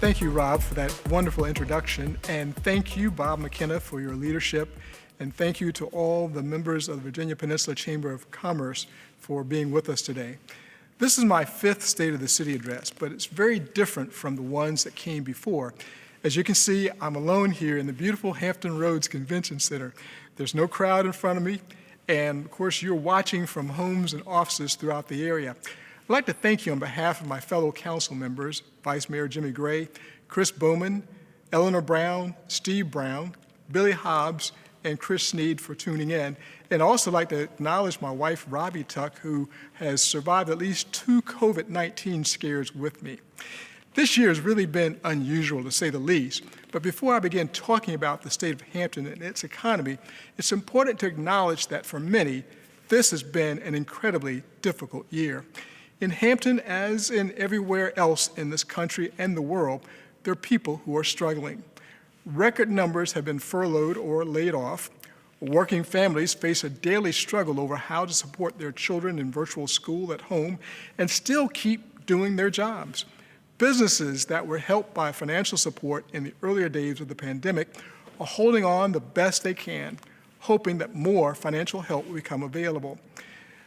Thank you, Rob, for that wonderful introduction. And thank you, Bob McKenna, for your leadership. And thank you to all the members of the Virginia Peninsula Chamber of Commerce for being with us today. This is my fifth State of the City address, but it's very different from the ones that came before. As you can see, I'm alone here in the beautiful Hampton Roads Convention Center. There's no crowd in front of me, and of course, you're watching from homes and offices throughout the area. I'd like to thank you on behalf of my fellow council members, Vice Mayor Jimmy Gray, Chris Bowman, Eleanor Brown, Steve Brown, Billy Hobbs, and Chris Sneed for tuning in. And I'd also like to acknowledge my wife, Robbie Tuck, who has survived at least 2 COVID-19 scares with me. This year has really been unusual, to say the least. But before I begin talking about the state of Hampton and its economy, it's important to acknowledge that for many, this has been an incredibly difficult year. In Hampton, as in everywhere else in this country and the world, there are people who are struggling. Record numbers have been furloughed or laid off. Working families face a daily struggle over how to support their children in virtual school at home and still keep doing their jobs. Businesses that were helped by financial support in the earlier days of the pandemic are holding on the best they can, hoping that more financial help will become available.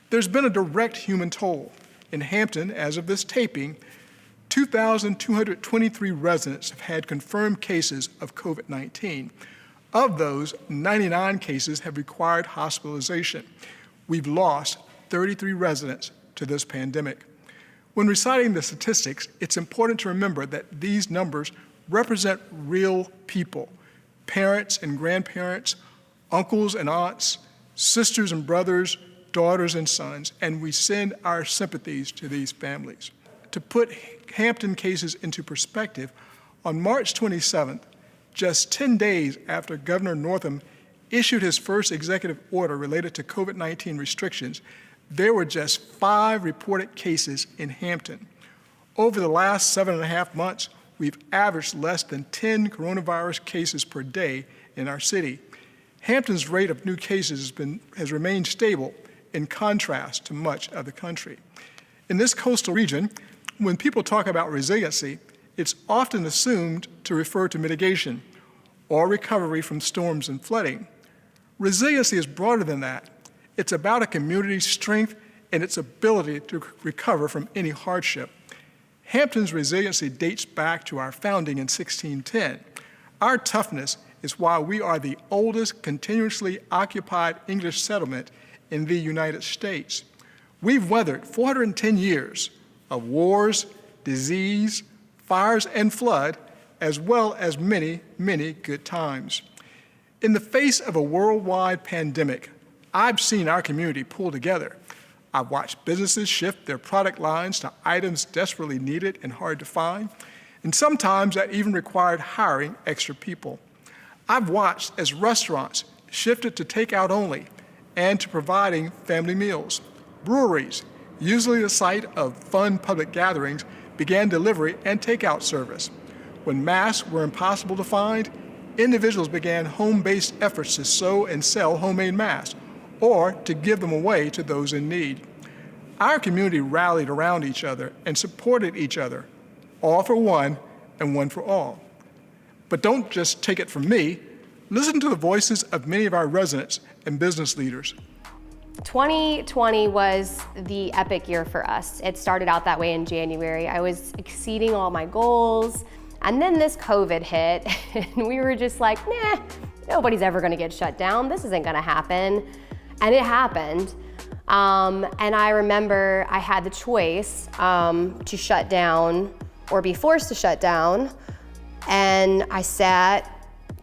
There's been a direct human toll. In Hampton, as of this taping, 2,223 residents have had confirmed cases of COVID-19. Of those, 99 cases have required hospitalization. We've lost 33 residents to this pandemic. When reciting the statistics, it's important to remember that these numbers represent real people, parents and grandparents, uncles and aunts, sisters and brothers, daughters and sons, and we send our sympathies to these families. To put Hampton cases into perspective, on March 27th, just 10 days after Governor Northam issued his first executive order related to COVID-19 restrictions, there were just 5 reported cases in Hampton. Over the last 7.5 months, we've averaged less than 10 coronavirus cases per day in our city. Hampton's rate of new cases has remained stable, in contrast to much of the country. In this coastal region, when people talk about resiliency, it's often assumed to refer to mitigation or recovery from storms and flooding. Resiliency is broader than that. It's about a community's strength and its ability to recover from any hardship. Hampton's resiliency dates back to our founding in 1610. Our toughness is why we are the oldest continuously occupied English settlement in the United States. We've weathered 410 years of wars, disease, fires, and flood, as well as many, many good times. In the face of a worldwide pandemic, I've seen our community pull together. I've watched businesses shift their product lines to items desperately needed and hard to find, and sometimes that even required hiring extra people. I've watched as restaurants shifted to takeout only and to providing family meals. Breweries, usually the site of fun public gatherings, began delivery and takeout service. When masks were impossible to find, individuals began home-based efforts to sew and sell homemade masks or to give them away to those in need. Our community rallied around each other and supported each other, all for one and one for all. But don't just take it from me. Listen to the voices of many of our residents and business leaders. 2020 was the epic year for us. It started out that way in January. I was exceeding all my goals, and then this COVID hit, and we were just like, nah, nobody's ever gonna get shut down. This isn't gonna happen. And it happened. And I remember I had the choice to shut down or be forced to shut down. And I sat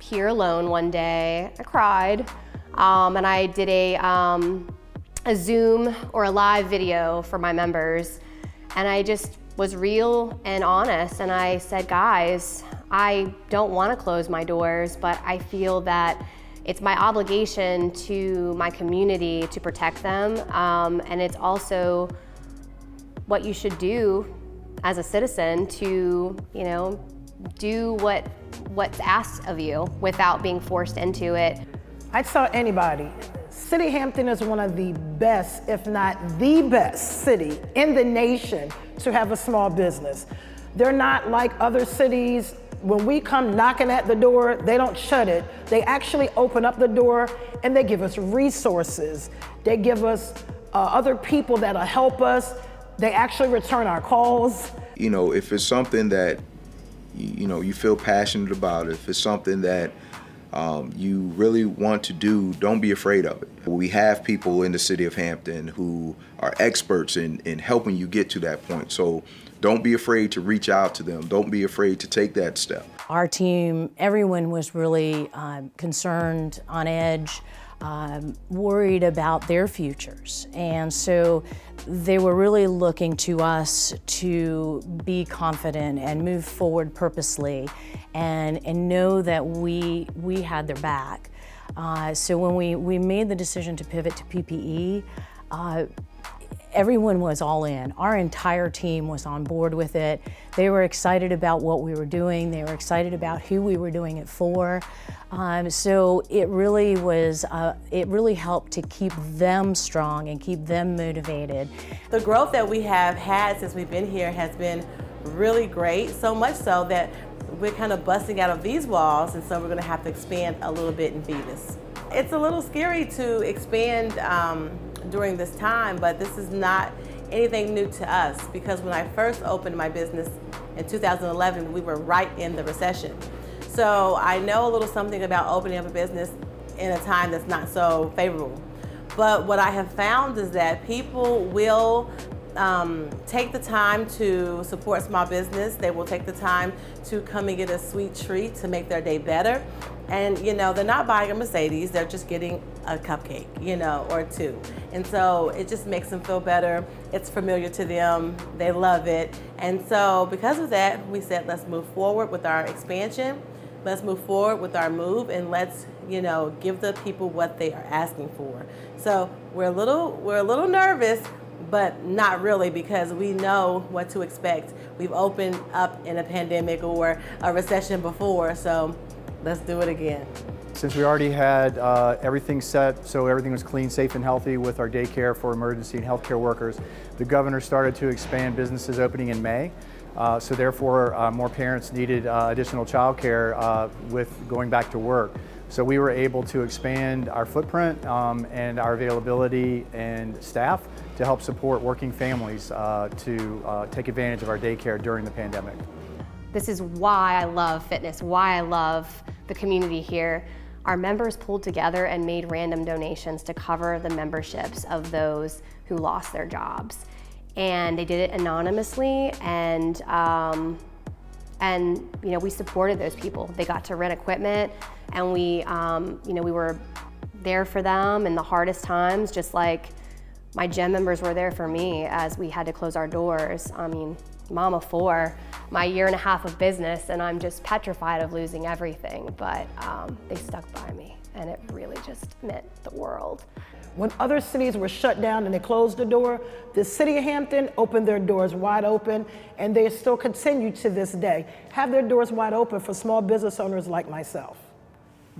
here alone one day, I cried, and I did a Zoom or a live video for my members. And I just was real and honest. And I said, guys, I don't want to close my doors, but I feel that it's my obligation to my community to protect them. And it's also what you should do as a citizen to, do what's asked of you without being forced into it. I'd tell anybody, City Hampton is one of the best, if not the best city in the nation to have a small business. They're not like other cities. When we come knocking at the door, they don't shut it. They actually open up the door and they give us resources. They give us other people that'll help us. They actually return our calls. You know, if it's something that, you know, you feel passionate about, if it's something that you really want to do, don't be afraid of it. We have people in the city of Hampton who are experts in helping you get to that point. So don't be afraid to reach out to them. Don't be afraid to take that step. Our team, everyone was really concerned, on edge, worried about their futures. And so they were really looking to us to be confident and move forward purposely and know that we had their back. So when we made the decision to pivot to PPE, everyone was all in. Our entire team was on board with it. They were excited about what we were doing. They were excited about who we were doing it for. So it really was, it really helped to keep them strong and keep them motivated. The growth that we have had since we've been here has been really great, so much so that we're kind of busting out of these walls, and so we're gonna have to expand a little bit in Beavis. It's a little scary to expand during this time, but this is not anything new to us, because when I first opened my business in 2011, we were right in the recession. So I know a little something about opening up a business in a time that's not so favorable. But what I have found is that people will take the time to support small business. They will take the time to come and get a sweet treat to make their day better. And you know, they're not buying a Mercedes, they're just getting a cupcake, you know, or two. And so it just makes them feel better. It's familiar to them, they love it. And so because of that, we said, let's move forward with our expansion. Let's move forward with our move, and let's, you know, give the people what they are asking for. So we're a little nervous, but not really, because we know what to expect. We've opened up in a pandemic or a recession before, so let's do it again. Since we already had everything set, so everything was clean, safe, and healthy with our daycare for emergency and healthcare workers, the governor started to expand businesses opening in May. So therefore, more parents needed additional childcare with going back to work. So we were able to expand our footprint and our availability and staff to help support working families to take advantage of our daycare during the pandemic. This is why I love fitness, why I love the community here. Our members pulled together and made random donations to cover the memberships of those who lost their jobs. And they did it anonymously, and you know, we supported those people. They got to rent equipment, and we, you know, we were there for them in the hardest times, just like my gym members were there for me as we had to close our doors. I mean, mom of four, my year and a half of business, and I'm just petrified of losing everything, but they stuck by me, and it really just meant the world. When other cities were shut down and they closed the door, the city of Hampton opened their doors wide open, and they still continue to this day, have their doors wide open for small business owners like myself.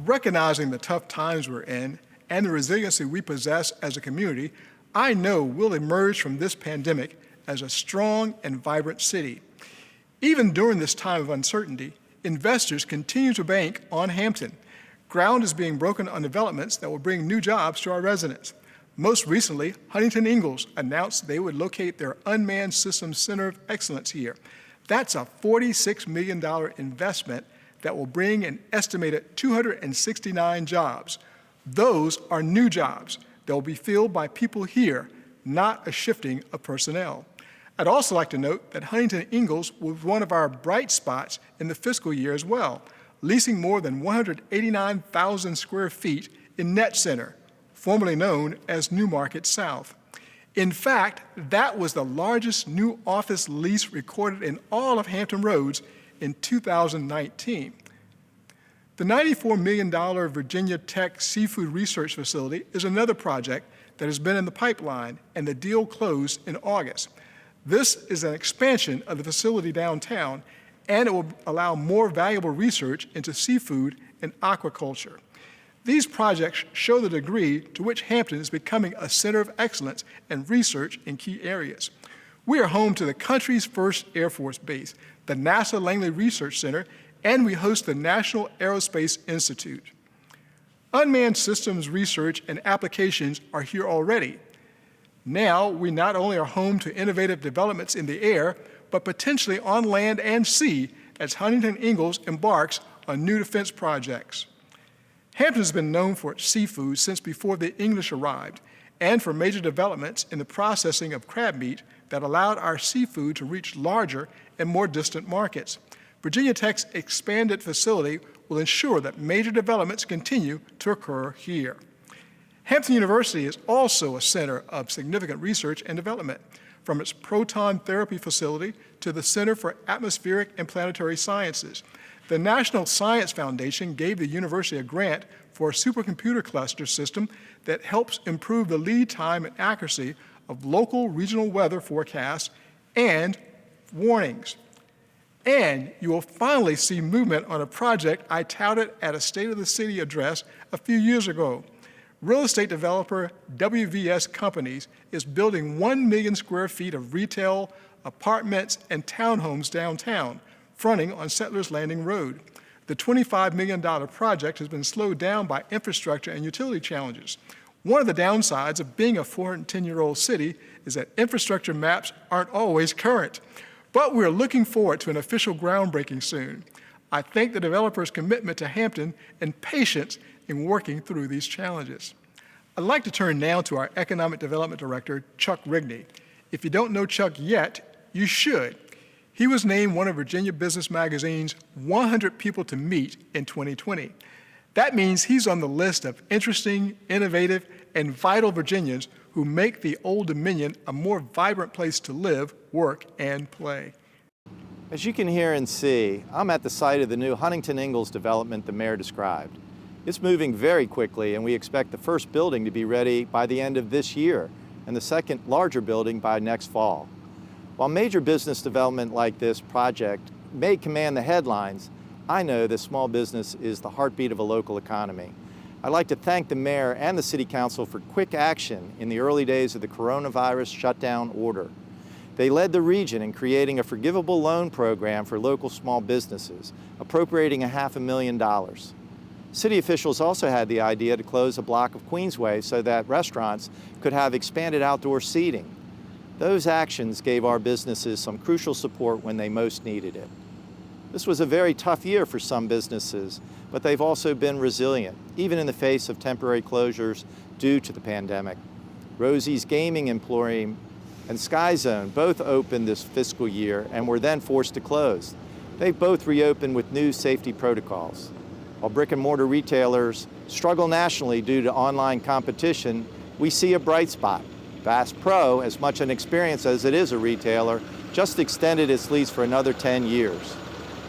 Recognizing the tough times we're in and the resiliency we possess as a community, I know we'll emerge from this pandemic as a strong and vibrant city. Even during this time of uncertainty, investors continue to bank on Hampton. Ground is being broken on developments that will bring new jobs to our residents. Most recently, Huntington Ingalls announced they would locate their Unmanned Systems Center of Excellence here. That's a $46 million investment that will bring an estimated 269 jobs. Those are new jobs that will be filled by people here, not a shifting of personnel. I'd also like to note that Huntington Ingalls was one of our bright spots in the fiscal year as well, leasing more than 189,000 square feet in Net Center, formerly known as Newmarket South. In fact, that was the largest new office lease recorded in all of Hampton Roads in 2019. The $94 million Virginia Tech Seafood Research Facility is another project that has been in the pipeline, and the deal closed in August. This is an expansion of the facility downtown, and it will allow more valuable research into seafood and aquaculture. These projects show the degree to which Hampton is becoming a center of excellence and research in key areas. We are home to the country's first Air Force base, the NASA Langley Research Center, and we host the National Aerospace Institute. Unmanned systems research and applications are here already. Now, we not only are home to innovative developments in the air, but potentially on land and sea as Huntington Ingalls embarks on new defense projects. Hampton has been known for its seafood since before the English arrived, and for major developments in the processing of crab meat that allowed our seafood to reach larger and more distant markets. Virginia Tech's expanded facility will ensure that major developments continue to occur here. Hampton University is also a center of significant research and development, from its proton therapy facility to the Center for Atmospheric and Planetary Sciences. The National Science Foundation gave the university a grant for a supercomputer cluster system that helps improve the lead time and accuracy of local regional weather forecasts and warnings. And you will finally see movement on a project I touted at a State of the City address a few years ago. Real estate developer WVS Companies is building 1 million square feet of retail, apartments, and townhomes downtown, fronting on Settlers Landing Road. The $25 million project has been slowed down by infrastructure and utility challenges. One of the downsides of being a 410-year-old city is that infrastructure maps aren't always current. But we're looking forward to an official groundbreaking soon. I thank the developer's commitment to Hampton and patience in working through these challenges. I'd like to turn now to our Economic Development Director, Chuck Rigney. If you don't know Chuck yet, you should. He was named one of Virginia Business Magazine's 100 People to Meet in 2020. That means he's on the list of interesting, innovative, and vital Virginians who make the Old Dominion a more vibrant place to live, work, and play. As you can hear and see, I'm at the site of the new Huntington Ingalls development the mayor described. It's moving very quickly, and we expect the first building to be ready by the end of this year and the second larger building by next fall. While major business development like this project may command the headlines, I know that small business is the heartbeat of a local economy. I'd like to thank the mayor and the city council for quick action in the early days of the coronavirus shutdown order. They led the region in creating a forgivable loan program for local small businesses, appropriating $500,000. City officials also had the idea to close a block of Queensway so that restaurants could have expanded outdoor seating. Those actions gave our businesses some crucial support when they most needed it. This was a very tough year for some businesses, but they've also been resilient, even in the face of temporary closures due to the pandemic. Rosie's Gaming Emporium and Sky Zone both opened this fiscal year and were then forced to close. They've both reopened with new safety protocols. While brick and mortar retailers struggle nationally due to online competition, we see a bright spot. Bass Pro, as much an experience as it is a retailer, just extended its lease for another 10 years.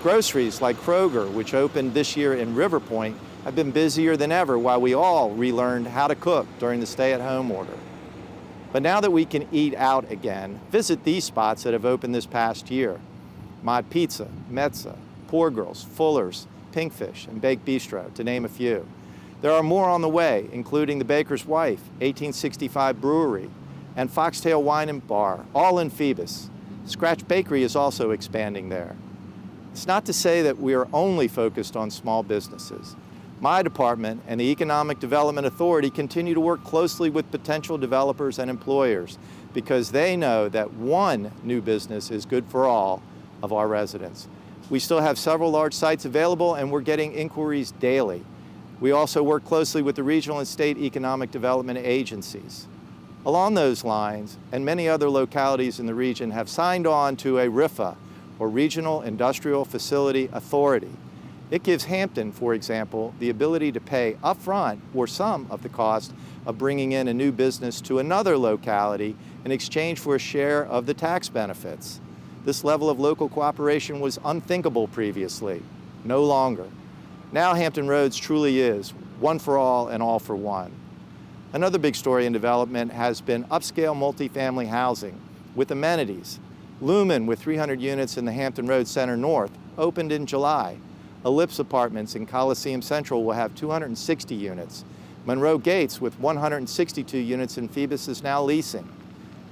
Groceries like Kroger, which opened this year in River Point, have been busier than ever while we all relearned how to cook during the stay-at-home order. But now that we can eat out again, visit these spots that have opened this past year. Mod Pizza, Mezza, Poor Girls, Fuller's, Pinkfish, and Baked Bistro, to name a few. There are more on the way, including the Baker's Wife, 1865 Brewery, and Foxtail Wine and Bar, all in Phoebus. Scratch Bakery is also expanding there. It's not to say that we are only focused on small businesses. My department and the Economic Development Authority continue to work closely with potential developers and employers because they know that one new business is good for all of our residents. We still have several large sites available and we're getting inquiries daily. We also work closely with the regional and state economic development agencies. Along those lines, and many other localities in the region have signed on to a RIFA, or Regional Industrial Facility Authority. It gives Hampton, for example, the ability to pay upfront or some of the cost of bringing in a new business to another locality in exchange for a share of the tax benefits. This level of local cooperation was unthinkable previously, no longer. Now Hampton Roads truly is one for all and all for one. Another big story in development has been upscale multifamily housing with amenities. Lumen, with 300 units in the Hampton Roads Center North, opened in July. Ellipse Apartments in Coliseum Central will have 260 units. Monroe Gates, with 162 units in Phoebus, is now leasing.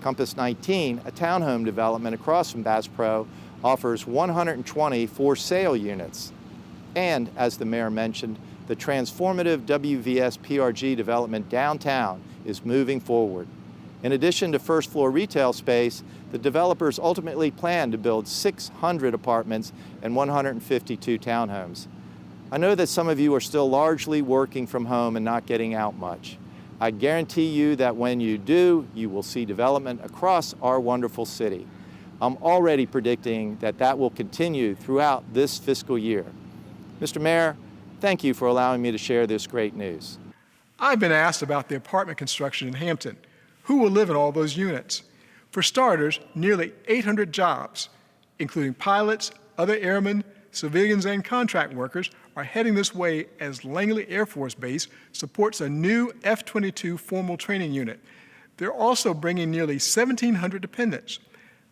Compass 19, a townhome development across from Bass Pro, offers 120 for-sale units. And, as the mayor mentioned, the transformative WVS PRG development downtown is moving forward. In addition to first-floor retail space, the developers ultimately plan to build 600 apartments and 152 townhomes. I know that some of you are still largely working from home and not getting out much. I guarantee you that when you do, you will see development across our wonderful city. I'm already predicting that that will continue throughout this fiscal year. Mr. Mayor, thank you for allowing me to share this great news. I've been asked about the apartment construction in Hampton. Who will live in all those units? For starters, nearly 800 jobs, including pilots, other airmen, civilians, and contract workers, are heading this way as Langley Air Force Base supports a new F-22 formal training unit. They're also bringing nearly 1,700 dependents.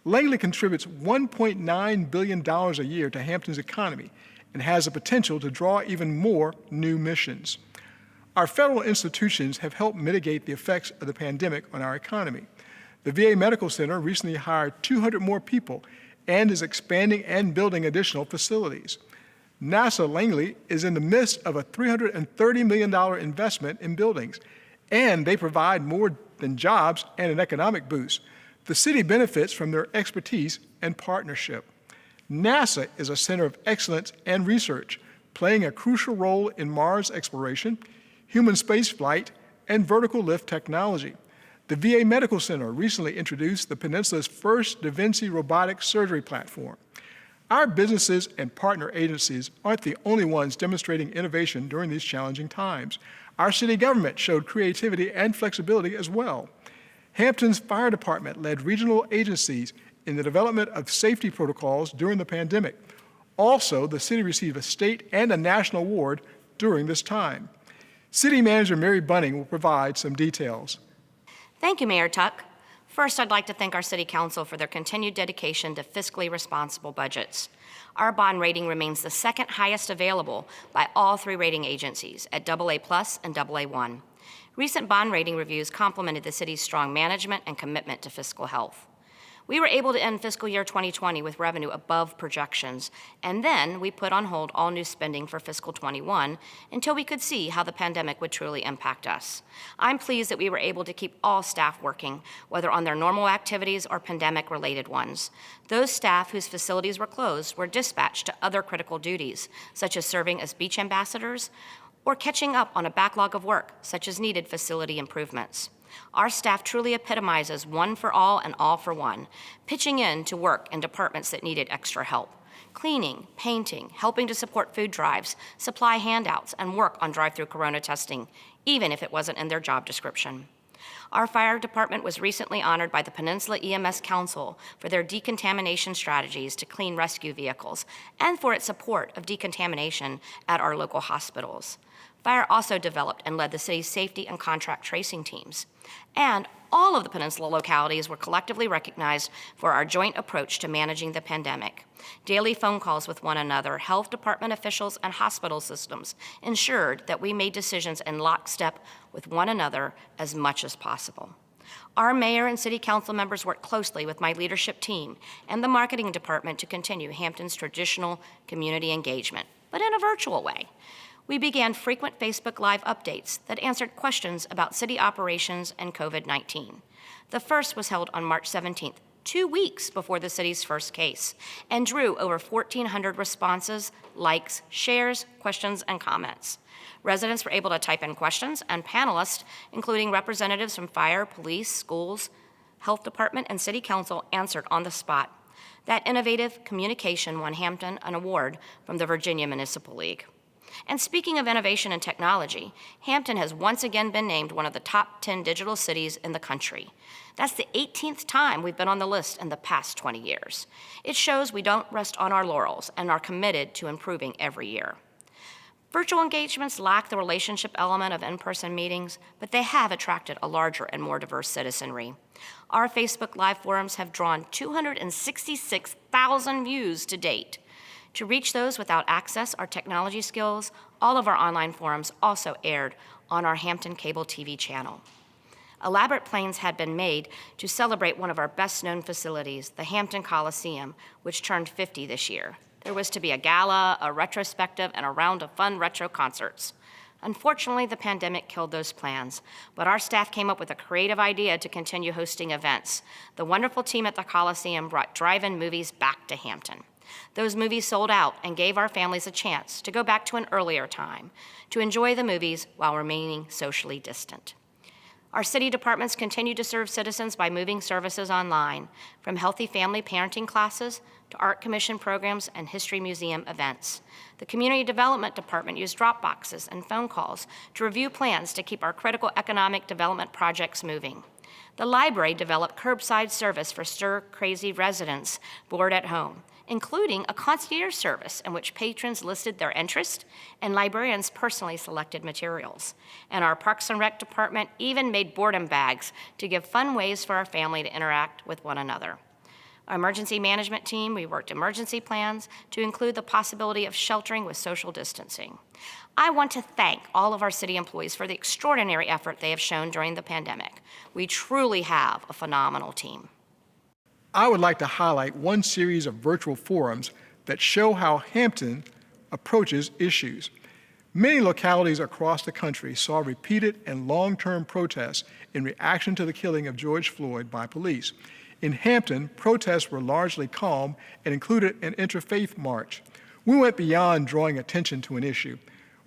Langley contributes $1.9 billion a year to Hampton's economy and has the potential to draw even more new missions. Our federal institutions have helped mitigate the effects of the pandemic on our economy. The VA Medical Center recently hired 200 more people and is expanding and building additional facilities. NASA Langley is in the midst of a $330 million investment in buildings, and they provide more than jobs and an economic boost. The city benefits from their expertise and partnership. NASA is a center of excellence and research, playing a crucial role in Mars exploration, human spaceflight, and vertical lift technology. The VA Medical Center recently introduced the peninsula's first Da Vinci robotic surgery platform. Our businesses and partner agencies aren't the only ones demonstrating innovation during these challenging times. Our city government showed creativity and flexibility as well. Hampton's fire department led regional agencies in the development of safety protocols during the pandemic. Also, the city received a state and a national award during this time. City Manager Mary Bunning will provide some details. Thank you, Mayor Tuck. First, I'd like to thank our City Council for their continued dedication to fiscally responsible budgets. Our bond rating remains the second highest available by all three rating agencies at AA+ and AA1. Recent bond rating reviews complemented the city's strong management and commitment to fiscal health. We were able to end fiscal year 2020 with revenue above projections, and then we put on hold all new spending for fiscal 21 until we could see how the pandemic would truly impact us. I'm pleased that we were able to keep all staff working, whether on their normal activities or pandemic-related ones. Those staff whose facilities were closed were dispatched to other critical duties, such as serving as beach ambassadors or catching up on a backlog of work, such as needed facility improvements. Our staff truly epitomizes one for all and all for one, pitching in to work in departments that needed extra help. Cleaning, painting, helping to support food drives, supply handouts, and work on drive-through corona testing, even if it wasn't in their job description. Our fire department was recently honored by the Peninsula EMS Council for their decontamination strategies to clean rescue vehicles and for its support of decontamination at our local hospitals. Fire also developed and led the city's safety and contract tracing teams. And all of the Peninsula localities were collectively recognized for our joint approach to managing the pandemic. Daily phone calls with one another, health department officials, and hospital systems ensured that we made decisions in lockstep with one another as much as possible. Our mayor and city council members worked closely with my leadership team and the marketing department to continue Hampton's traditional community engagement, but in a virtual way. We began frequent Facebook Live updates that answered questions about city operations and COVID-19. The first was held on March 17th, 2 weeks before the city's first case, and drew over 1,400 responses, likes, shares, questions, and comments. Residents were able to type in questions, and panelists, including representatives from fire, police, schools, health department, and city council, answered on the spot. That innovative communication won Hampton an award from the Virginia Municipal League. And speaking of innovation and technology, Hampton has once again been named one of the top 10 digital cities in the country. That's the 18th time we've been on the list in the past 20 years. It shows we don't rest on our laurels and are committed to improving every year. Virtual engagements lack the relationship element of in-person meetings, but they have attracted a larger and more diverse citizenry. Our Facebook Live forums have drawn 266,000 views to date. To reach those without access or technology skills, all of our online forums also aired on our Hampton cable TV channel. Elaborate plans had been made to celebrate one of our best-known facilities, the Hampton Coliseum, which turned 50 this year. There was to be a gala, a retrospective, and a round of fun retro concerts. Unfortunately, the pandemic killed those plans, but our staff came up with a creative idea to continue hosting events. The wonderful team at the Coliseum brought drive-in movies back to Hampton. Those movies sold out and gave our families a chance to go back to an earlier time, to enjoy the movies while remaining socially distant. Our city departments continue to serve citizens by moving services online, from healthy family parenting classes to art commission programs and history museum events. The Community Development Department used drop boxes and phone calls to review plans to keep our critical economic development projects moving. The library developed curbside service for stir-crazy residents bored at home, including a concierge service in which patrons listed their interest and librarians personally selected materials. And our Parks and Rec department even made boredom bags to give fun ways for our family to interact with one another. Our emergency management team, we worked emergency plans to include the possibility of sheltering with social distancing. I want to thank all of our city employees for the extraordinary effort they have shown during the pandemic. We truly have a phenomenal team. I would like to highlight one series of virtual forums that show how Hampton approaches issues. Many localities across the country saw repeated and long-term protests in reaction to the killing of George Floyd by police. In Hampton, protests were largely calm and included an interfaith march. We went beyond drawing attention to an issue.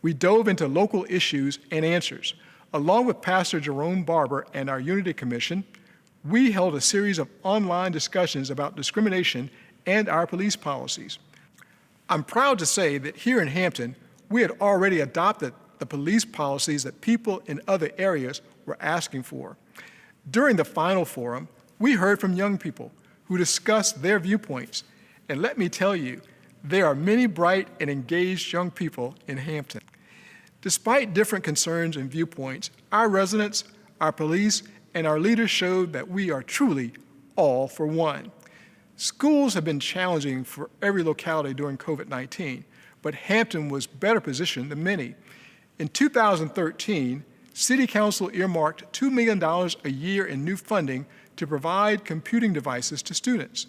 We dove into local issues and answers. Along with Pastor Jerome Barber and our Unity Commission, we held a series of online discussions about discrimination and our police policies. I'm proud to say that here in Hampton, we had already adopted the police policies that people in other areas were asking for. During the final forum, we heard from young people who discussed their viewpoints. And let me tell you, there are many bright and engaged young people in Hampton. Despite different concerns and viewpoints, our residents, our police, and our leaders showed that we are truly all for one. Schools have been challenging for every locality during COVID-19, but Hampton was better positioned than many. In 2013, City Council earmarked $2 million a year in new funding to provide computing devices to students.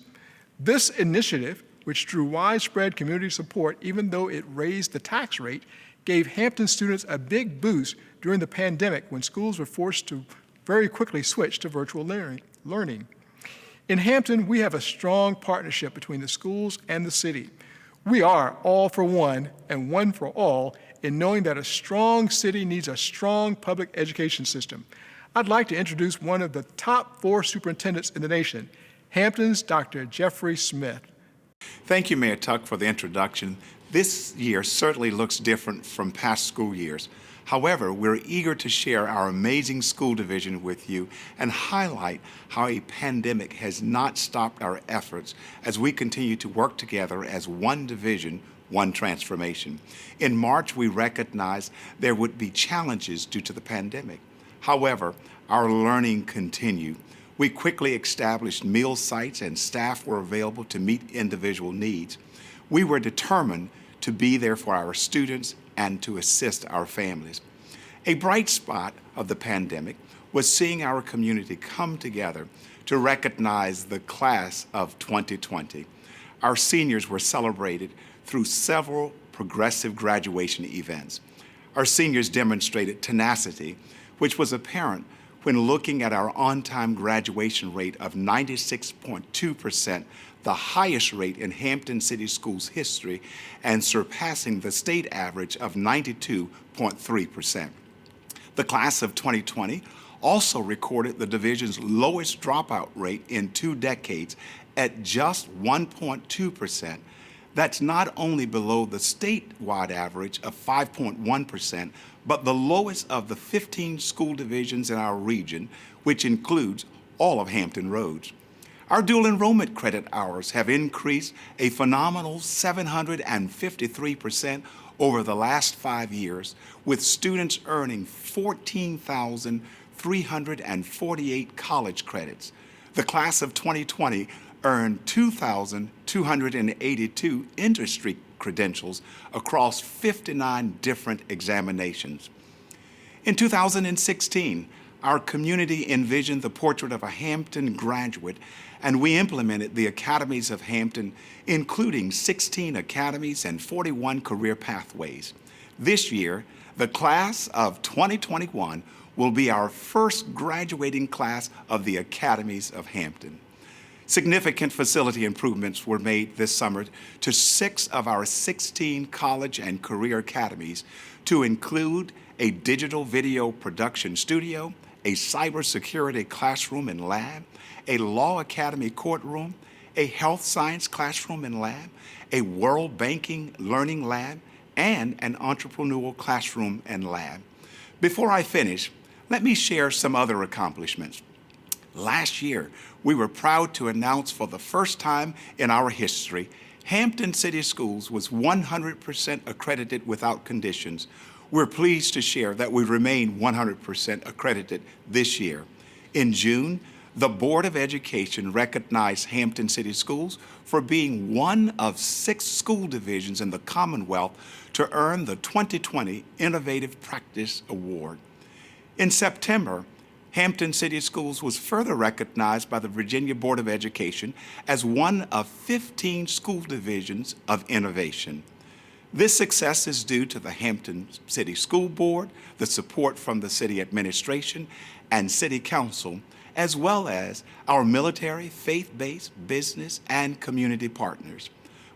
This initiative, which drew widespread community support even though it raised the tax rate, gave Hampton students a big boost during the pandemic when schools were forced to very quickly switch to virtual learning. In Hampton, we have a strong partnership between the schools and the city. We are all for one and one for all in knowing that a strong city needs a strong public education system. I'd like to introduce one of the top 4 superintendents in the nation, Hampton's Dr. Jeffrey Smith. Thank you, Mayor Tuck, for the introduction. This year certainly looks different from past school years. However, we're eager to share our amazing school division with you and highlight how a pandemic has not stopped our efforts as we continue to work together as one division, one transformation. In March, we recognized there would be challenges due to the pandemic. However, our learning continued. We quickly established meal sites and staff were available to meet individual needs. We were determined to be there for our students and to assist our families. A bright spot of the pandemic was seeing our community come together to recognize the class of 2020. Our seniors were celebrated through several progressive graduation events. Our seniors demonstrated tenacity, which was apparent when looking at our on-time graduation rate of 96.2%, the highest rate in Hampton City Schools history, and surpassing the state average of 92.3%. The class of 2020 also recorded the division's lowest dropout rate in 2 decades at just 1.2%. That's not only below the statewide average of 5.1%, but the lowest of the 15 school divisions in our region, which includes all of Hampton Roads. Our dual enrollment credit hours have increased a phenomenal 753% over the last 5 years, with students earning 14,348 college credits. The class of 2020 earned 2,282 industry credentials across 59 different examinations. In 2016, our community envisioned the portrait of a Hampton graduate, and we implemented the academies of Hampton, including 16 academies and 41 career pathways. This year, the class of 2021 will be our first graduating class of the academies of Hampton. Significant facility improvements were made this summer to 6 of our 16 college and career academies, to include a digital video production studio, a cybersecurity classroom and lab, a law academy courtroom, a health science classroom and lab, a world banking learning lab, and an entrepreneurial classroom and lab. Before I finish, let me share some other accomplishments. Last year, we were proud to announce for the first time in our history, Hampton City Schools was 100% accredited without conditions. We're pleased to share that we remain 100% accredited this year. In June, the Board of Education recognized Hampton City Schools for being one of 6 school divisions in the Commonwealth to earn the 2020 Innovative Practice Award. In September, Hampton City Schools was further recognized by the Virginia Board of Education as one of 15 school divisions of innovation. This success is due to the Hampton City School Board, the support from the city administration and city council, as well as our military, faith-based, business, and community partners.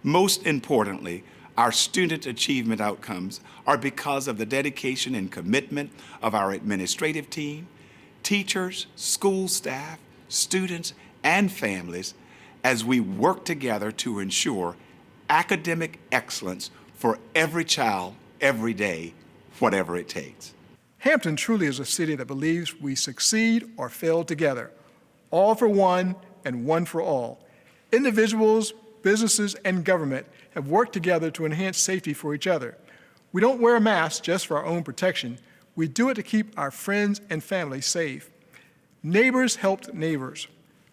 Most importantly, our student achievement outcomes are because of the dedication and commitment of our administrative team, teachers, school staff, students, and families as we work together to ensure academic excellence for every child, every day, whatever it takes. Hampton truly is a city that believes we succeed or fail together, all for one and one for all. Individuals, businesses, and government have worked together to enhance safety for each other. We don't wear masks just for our own protection. We do it to keep our friends and family safe. Neighbors helped neighbors.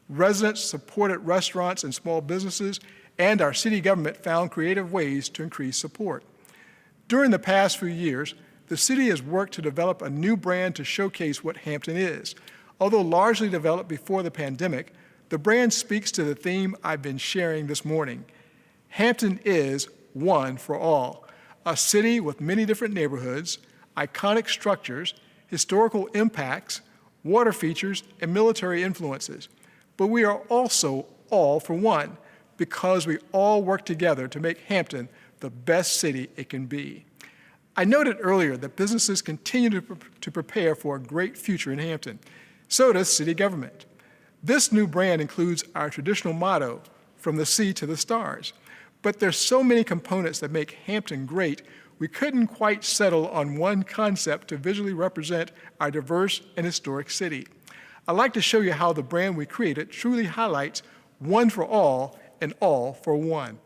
Residents supported restaurants and small businesses, and our city government found creative ways to increase support. During the past few years, the city has worked to develop a new brand to showcase what Hampton is. Although largely developed before the pandemic, the brand speaks to the theme I've been sharing this morning. Hampton is one for all, a city with many different neighborhoods, iconic structures, historical impacts, water features, and military influences. But we are also all for one, because we all work together to make Hampton the best city it can be. I noted earlier that businesses continue to prepare for a great future in Hampton. So does city government. This new brand includes our traditional motto, from the sea to the stars. But there's so many components that make Hampton great, we couldn't quite settle on one concept to visually represent our diverse and historic city. I'd like to show you how the brand we created truly highlights one for all and all for one.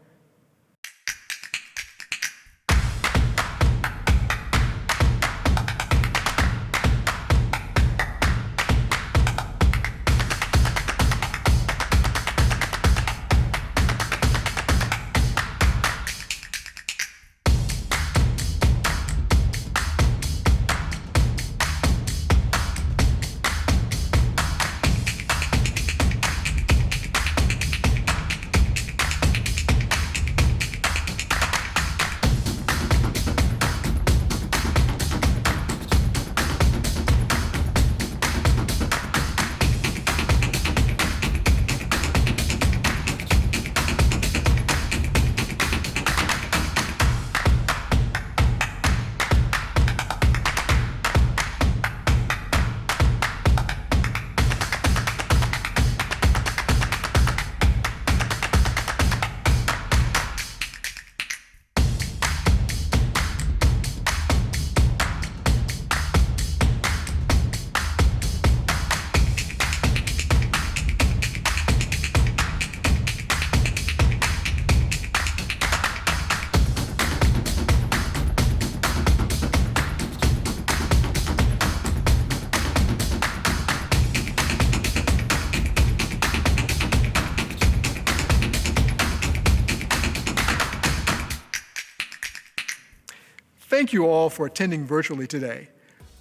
Thank you all for attending virtually today.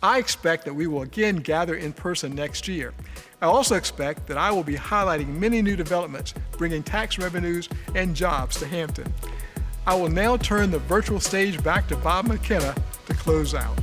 I expect that we will again gather in person next year. I also expect that I will be highlighting many new developments, bringing tax revenues and jobs to Hampton. I will now turn the virtual stage back to Bob McKenna to close out.